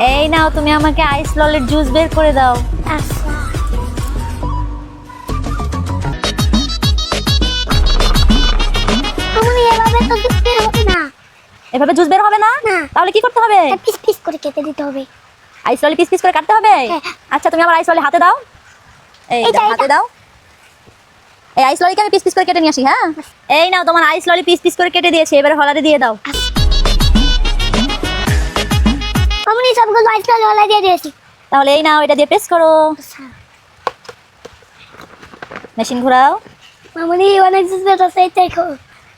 এই নাও, তুমি আমাকে আইস ললের জুস বের করে দাও। আচ্ছা তুমি এভাবে তো জুস বের হবে না। এভাবে জুস বের হবে না? তাহলে কি করতে হবে? পিস পিস করে কেটে দিতে হবে। আইস ললি পিস পিস করে কাটতে হবে? আচ্ছা, তুমি আমার আইস ললি হাতে দাও। এই দাও, হাতে দাও। এই আইস ললিকে আমি পিস পিস করে কেটে নিয়ে আসি। হ্যাঁ, এই নাও, তোমার আইস ললি পিস পিস করে কেটে দিয়েছি, এবারে হলারে দিয়ে দাও। আমি সবগুলো আইস ললি হলা দিয়ে দিয়েছি। তাহলে এই নাও, এটা দিয়ে প্রেস করো। মেশিন ঘোরাও। মামুনি অনেক জুস বের হচ্ছে, এই দেখো।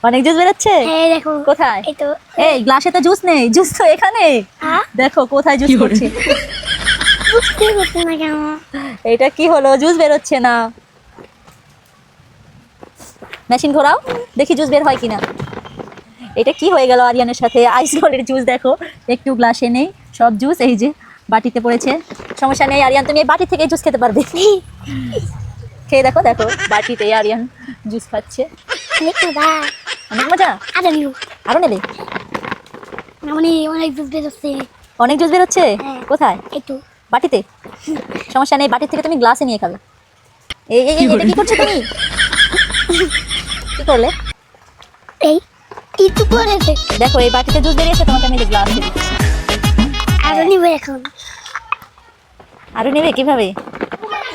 অনেক জুস বেরোচ্ছে? এই দেখো। কোথায়? এই তো। এই গ্লাসে তো জুস নেই, জুস তো এখানে। দেখো কোথায় জুস করছে। বুঝতে পারছি না কেন। এটা কি হলো, জুস বেরোচ্ছে না। মেশিন ঘোরাও, দেখি জুস বের হয় কিনা। এটা কি হয়ে গেল আরিয়ানের সাথে? আইস ললির জুস দেখো, একটু গ্লাসে নেই, সব জুস এই যে বাটিতে পড়েছে। সমস্যা নেই আরিয়ান, তুমি এই বাটি থেকে জুস খেতে পারবে। খেয়ে দেখো, দেখো বাটিতে আরিয়ান জুস খাচ্ছে। অনেক মজা। আরো নেবে? মামুনি অনেক জুস বের হচ্ছে। অনেক জুস বেরোচ্ছে? কোথায়? এই তো বাটিতে। সমস্যা নেই, বাটির থেকে তুমি গ্লাসে নিয়ে খাবে। এই এই এটা কি করছো তুমি? কি করলে? এই কিছু করেছে। দেখো এই বাটিতে জুস বেরিয়েছে, তোমাকে আমি গ্লাসে দিচ্ছি। আরো নিবে এখন। আরো নেবে কিভাবে?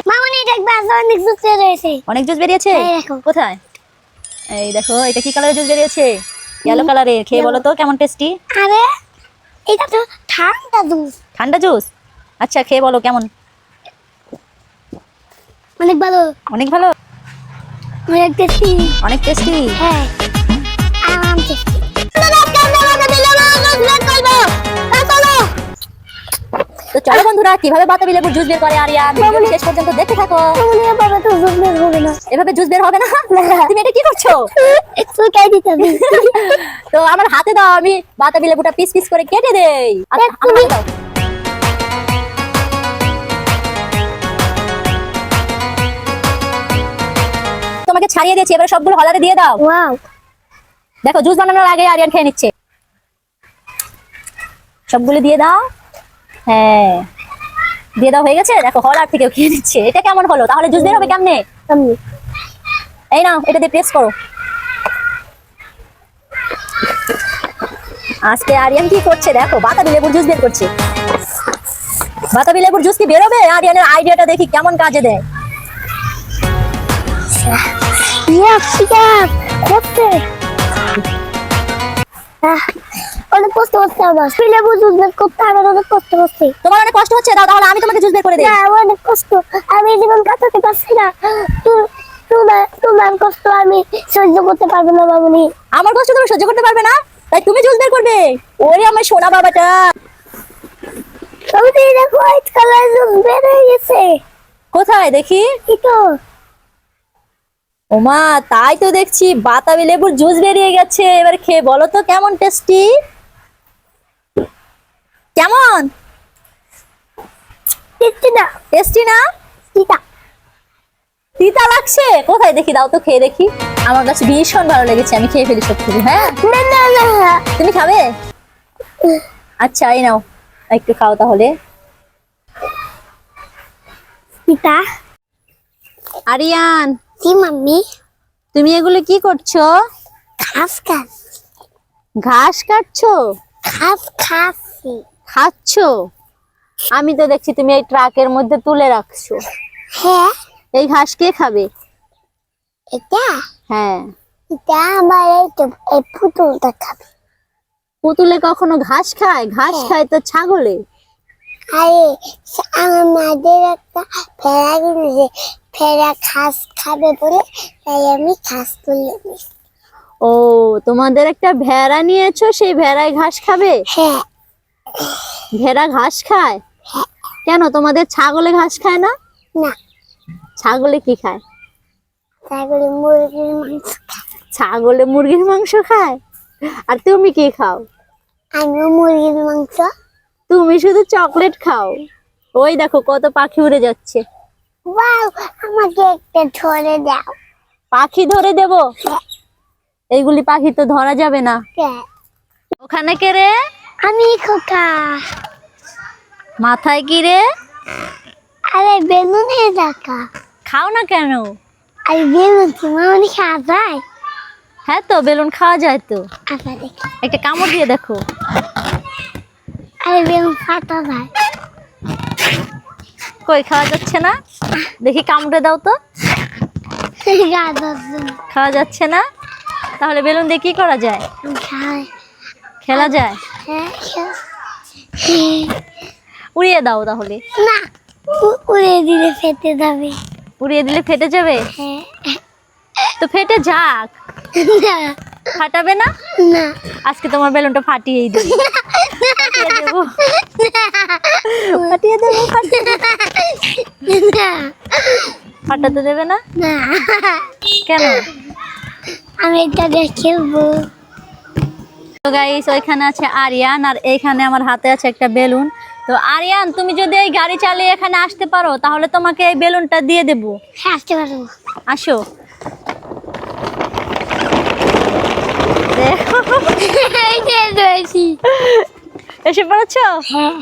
মামুনি দেখবা অনেক জুস বের হয়েছে। অনেক জুস বেরিয়েছে? কোথায়? এই দেখো, এটা কি কালারের জুস বেরিয়েছে? ইয়েলো কালারের। খেয়ে বলো তো কেমন টেস্টি। আরে এটা তো ঠান্ডা জুস। ঠান্ডা জুস? আচ্ছা, খেয়ে বলো কেমন। অনেক ভালো। অনেক ভালো? অনেক টেস্টি। অনেক টেস্টি? হ্যাঁ, আরাম টেস্টি। তো চলো বন্ধুরা, কিভাবে বাতাবি লেবুর জুস বের করে আরিয়ান, ভিডিওটি শেষ পর্যন্ত দেখতে থাকো। এভাবে তো জুস বের হবে না। এভাবে জুস বের হবে না? তুমি এটা কি করছো? একটু কাই দিতে হবে। তো আমার হাতে দাও, আমি বাতাবি লেবুটা পিস পিস করে কেটে দেই। আচ্ছা, আমার হাতে দাও। তোমাকে ছাড়িয়ে দিয়েছি, এবারে সবগুলো হলারে দিয়ে দাও। ওয়াও, দেখো জুস বানানোর আগে আরিয়ান খেয়ে নিচ্ছে। সবগুলো দিয়ে দাও। হ্যাঁ, দিয়ে দাও, হয়ে গেছে। দেখো হলার থেকেও খেয়ে নিচ্ছে। এটা কেমন হলো? তাহলে জুস বের হবে কেমনে? এই নাও, এটা দিয়ে প্রেস করো। আজকে আরিয়ান কি করছে দেখো, বাতাবি লেবুর জুস বের করছে। বাতাবি লেবুর জুস কি বেরোবে? আরিয়ানের আইডিয়াটা দেখি কেমন কাজে দেয়। অনেক কষ্ট হচ্ছে আমার। লেবু জুস বের করতে আমার অনেক কষ্ট হচ্ছে। তোমার অনেক কষ্ট হচ্ছে? দাও তাহলে আমি তোমাকে জুস বের করে দেই। না, অনেক কষ্ট, আমি জীবন কাটাতে পারছি না। তোমার কষ্ট আমি সহ্য করতে পারবো না মামুনি। আমার কষ্ট তুমি সহ্য করতে পারবে না, তাই তুমি জুস বের করবে? ওরে আমার সোনা বাবাটা। মামুনি দেখো, হোয়াইট কালার জুস বের হয়ে গেছে। কোথায় দেখি? এই তো। ওমা, তাই তো দেখছি, বাতাবি লেবুর জুস বেরিয়ে গেছে। এবার খেয়ে বলো তো কেমন টেস্টি। কেমন টেস্টি না? টেস্টি না? তিতা। তিতা লাগছে? কোথায় দেখি, দাও তো খেয়ে দেখি। আমার কাছে ভীষণ ভালো লেগেছে, আমি খেয়ে ফেলি সত্যি। হ্যাঁ, না না না, তুমি খাবে? আচ্ছা, এই নাও, একটু খাও তাহলে। তিতা। আরিয়ান, কি মাম্মি? তুমি এগুলো কি করছো? ঘাস খাস। ঘাস কাটছো? ঘাস খাসি। খাচ্ছো? আমি তো দেখছি তুমি এই ট্রাকের মধ্যে তুলে রাখছো। হ্যাঁ। এই ঘাস কে খাবে? এটা হ্যাঁ, এটা আমার এই পুতুলটা খাবে। পুতুলে কখনো ঘাস খায়? ঘাস খায় তো ছাগলে। আরে আমাদের একটা ফেরা কিনেছে, ফেরা ঘাস খাবে বলে, তাই আমি ঘাস তুলে নিয়েছি। ও, তোমাদের একটা ভেড়া নিয়েছো, সেই ভেড়ায় ঘাস খাবে? হ্যাঁ। ভেড়া ঘাস খায়? কেন, তোমাদের ছাগলে ঘাস খায় না? না, ছাগলে কি খায়? ছাগলে মুরগির মাংস খায়। ছাগলে মুরগির মাংস খায়? আর তুমি কি খাও? আমিও মুরগির মাংস। তুমি শুধু চকলেট খাও। ওই দেখো কত পাখি উড়ে যাচ্ছে। ওয়াও, আমাকে একটা ধরে দাও। পাখি ধরে দেব? এইগুলি পাখি তো ধরা যাবে না। হ্যাঁ। ওখানে কে রে? আমি খোকা। মাথায় কি রে? আরে বেলুনে রাখা। খাও না কেন? আরে বেলুন কি মামনি খাওয়া যায়? হ্যাঁ তো, বেলুন খাওয়া যায় তো। আচ্ছা দেখি। একটা কামড় দিয়ে দেখো। আরে বেলুন ফাটা যায়। কই, খাওয়া যাচ্ছে না? দেখি কামড়ে দাও তো। গা ধরছে না। খাওয়া যাচ্ছে না? তাহলে বেলুন দিয়ে কি করা যায়? খাই। খেলা যায়? হ্যাঁ উড়িয়ে দাও তাহলে। না, উড়ে দিলে ফেটে যাবে। উড়িয়ে দিলে ফেটে যাবে? হ্যাঁ। তো ফেটে যাক। না ফাটাবে না? না আজকে তোমার বেলুনটা ফাটিয়েই দেবো। ফাটিয়ে দেবো। ফাটিয়ে দেবো, ফাটিয়ে দেবো। না ফাটাতে দেবে না? না কেন? আমি এটা দিয়ে খেলবো। তো গাইস, ওইখানে আছে আরিয়ান আর এইখানে আমার হাতে আছে একটা বেলুন। তো আরিয়ান, তুমি যদি এই গাড়ি চালিয়ে এখানে আসতে পারো তাহলে তোমাকে এই বেলুনটা দিয়ে দেবো। হ্যাঁ আসতে পারবো। আসো। দেখো, এই যে রয়েছি। এসে পড়েছো? হ্যাঁ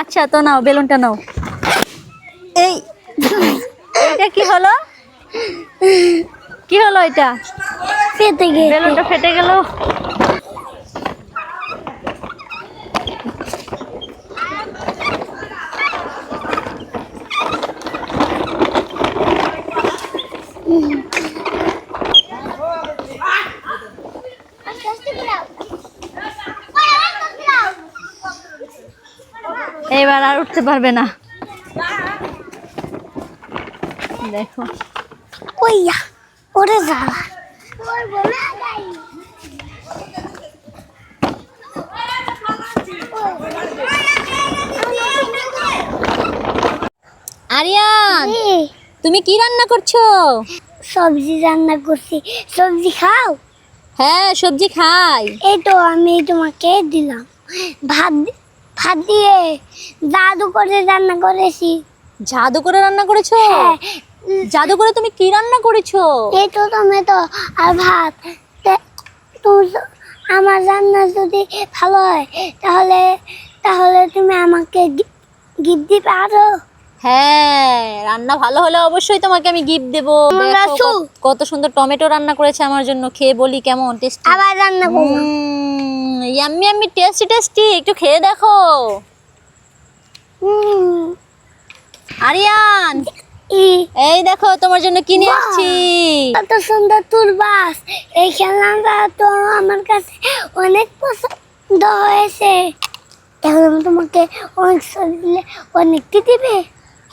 আচ্ছা, তো নাও বেলুনটা নাও। এই, এটা কি হলো? কি হলো এটা? ফেটে গেছে। বেলুনটা ফেটে গেল। এবার আর উঠতে পারবে না। দেখো, ওইয়া ওরে জ্বালা। আরিয়ান, তুমি কি রান্না করছো? সবজি রান্না করছি। সবজি খাও? হ্যাঁ, সবজি খাই। এই তো আমি তোমাকে দিলাম ভাত। ভাত দিয়ে জাদু করে রান্না করেছি। জাদু করে রান্না করেছো? হ্যাঁ, জাদু করে তুমি কি রান্না করেছো? এই তো টমেটো আর ভাত। আমার রান্না যদি ভালো হয় তাহলে তাহলে তুমি আমাকে গিফট দিবে আরো। হ্যাঁ, রান্না ভালো হলে অবশ্যই তোমাকে আমি গিফট দেবো। দেখো রাসু। কত সুন্দর টমেটো রান্না করেছে আমার জন্য, খেয়ে বলি কেমন টেস্টি। আবার রান্না করবো। ইয়াম্মি ইয়াম্মি, টেস্টি টেস্টি, একটু খেয়ে দেখো। আরিয়ান, এই দেখো তোমার জন্য কিনে বাহ। আসছি। কত সুন্দর তুরবাস। এই খেলনাটা তো আমার কাছে অনেক পছন্দ হয়েছে। এখন আমি তোমাকে অনেক ছবি দিলে অনেকটি দিবে।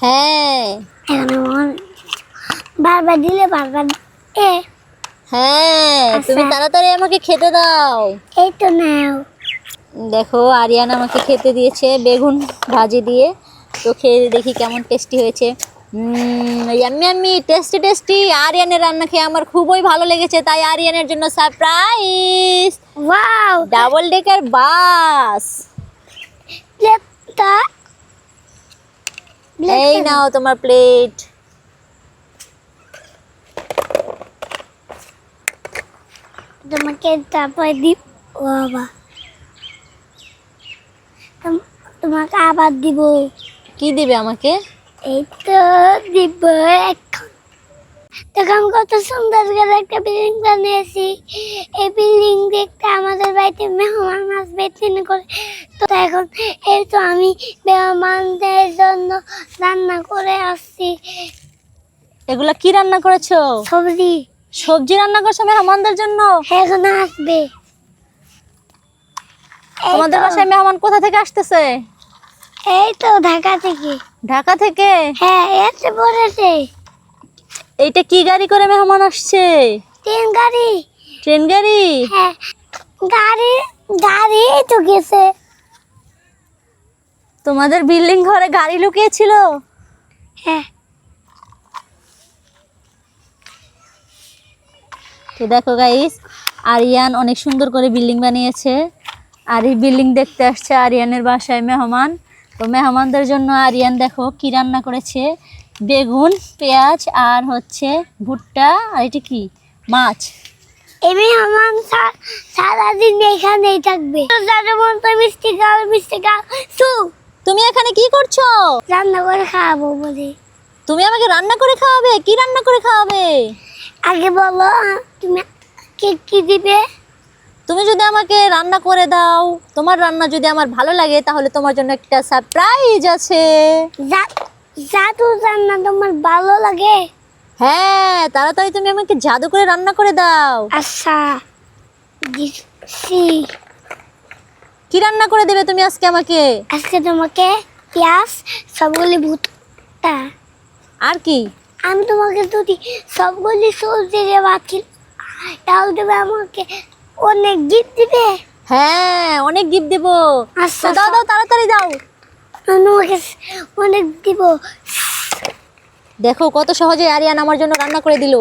হ্যাঁ এখন আমার বারবার দিলে বারবার এ হ্যাঁ, আচ্ছা। তুমি তাড়াতাড়ি আমাকে খেতে দাও। এই তো নাও। দেখো, আরিয়ান আমাকে খেতে দিয়েছে বেগুন ভাজি দিয়ে। তো খেয়ে দেখি কেমন টেস্টি হয়েছে। Yummy yummy, tasty tasty. আরিয়ানের রান্না খেয়ে আমার খুবই ভালো লেগেছে, তাই আরিয়ানের জন্য সারপ্রাইজ ওয়াও, ডাবল ডেকার বাস। প্লেটটা এই নাও তোমার প্লেট। তোমাকে তারপর দিব। ও বাবা, তোমাকে আবার দিব। কি দিবে আমাকে? এই তো দিব এখন। তখন কত সুন্দর করে একটা বিল্ডিং বানিয়েছি। এই বিল্ডিং দেখতে আমাদের বাড়িতে মেহমান আসবে ট্রেনে করে। তো এখন এই তো আমি মেহমানদের জন্য রান্না করে আসছি। এগুলা কি রান্না করেছো? সবজি সবজি রান্না করছো মেহমানদের জন্য? এখন আসবে। এই তোমাদের তো, বাসায় মেহমান কোথা থেকে আসতেছে? এই তো ঢাকা থেকে। ঢাকা থেকে? হ্যাঁ, এসে পড়েছে। এইটা কি গাড়ি করে মেহমান আসছে? ট্রেন গাড়ি। ট্রেন গাড়ি? হ্যাঁ, গাড়ি গাড়ি তো গেছে। তোমাদের বিল্ডিং ঘরে গাড়ি লুকিয়েছিল? হ্যাঁ, তো দেখো গাইস, আরিয়ান অনেক সুন্দর করে বিল্ডিং বানিয়েছে। আর এই বিল্ডিং দেখতে আসছে আরিয়ানের বাসায় মেহমান। তো মেহমানদের জন্য আরিয়ান দেখো কি রান্না করেছে। বেগুন, পেঁয়াজ আর হচ্ছে ভুট্টা, আর এটা কি মাছ। এই মেহমান সারাদিন এখানেই থাকবে। দাদু বোন তো মিষ্টি খাও সু তুমি এখানে কি করছো? রান্না করে খাওয়াবো বলে। তুমি আমাকে রান্না করে খাওয়াবে? কি রান্না করে খাওয়াবে? আগে বলো তুমি কি দিবে? তুমি যদি আমাকে রান্না করে দাও, তোমার রান্না যদি আমার ভালো লাগে, তাহলে তোমার জন্য একটা সারপ্রাইজ আছে। জাদু রান্না তোমার ভালো লাগে? হ্যাঁ, তাড়াতাড়ি তুমি আমাকে জাদু করে রান্না করে দাও। আচ্ছা দিচ্ছি। কি রান্না করে দেবে তুমি আজকে আমাকে? আজকে তোমাকে পেঁয়াজ সবগুলি ভুট্টা, আর কি? আমি তোমাকে যদি সবগুলি সবজি দিয়ে বাকি তাহলে তুমি আমাকে অনেক গিফট দিবে। হ্যাঁ, অনেক গিফট দেব। আচ্ছা, তো দাও দাও, তাড়াতাড়ি দাও। আমি তোমাকে অনেক দিব। দেখো কত সহজে আরিয়ান আমার জন্য রান্না করে দিল।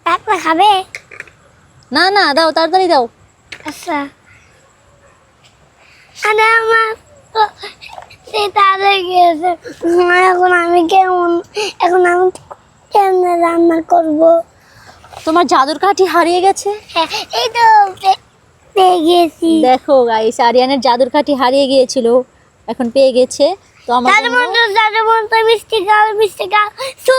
একটা খাবে? না না, দাও, তাড়াতাড়ি দাও। আচ্ছা আরে আমার তো সেটা হয়ে গিয়েছে। এখন আমি কেমন রান্না করব? তোমার জাদুর কাঠি হারিয়ে গেছে। হ্যাঁ, এই তো পেয়ে গেছি। দেখো গাইস, আরিয়ানের জাদুর কাঠি হারিয়ে গিয়েছিল, এখন পেয়ে গেছে। তো আমার জন্য দাদু বোন তো মিষ্টি খাও সু